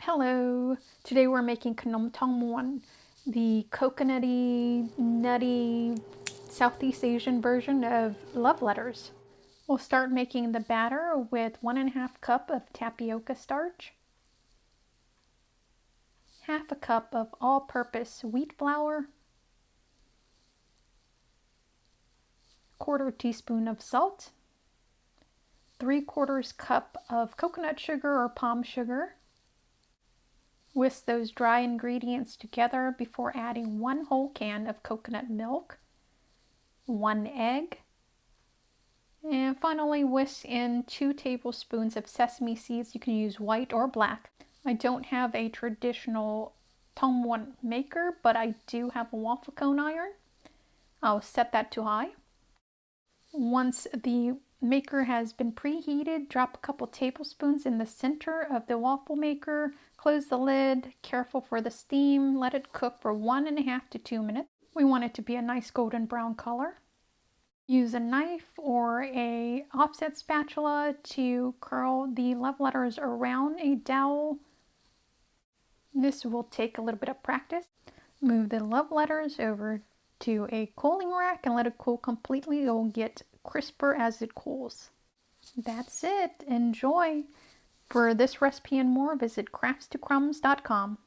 Hello! Today we're making Kanom Thong Muan, the coconutty, nutty, Southeast Asian version of love letters. We'll start making the batter with 1½ cup of tapioca starch, half a cup of all-purpose wheat flour, 1/4 teaspoon of salt, 3/4 cup of coconut sugar or palm sugar. Whisk those dry ingredients together before adding 1 whole can of coconut milk, 1 egg, and finally whisk in 2 tablespoons of sesame seeds. You can use white or black. I don't have a traditional Thong Muan maker, but I do have a waffle cone iron. I'll set that to high. Once the maker has been preheated, drop a couple tablespoons in the center of the waffle maker, close the lid, careful for the steam, let it cook for 1½ to 2 minutes. We want it to be a nice golden brown color. Use a knife or a offset spatula to curl the love letters around a dowel. This will take a little bit of practice. Move the love letters over to a cooling rack and let it cool completely. It will get crisper as it cools. That's it. Enjoy. For this recipe and more, visit craftstocrumbs.com.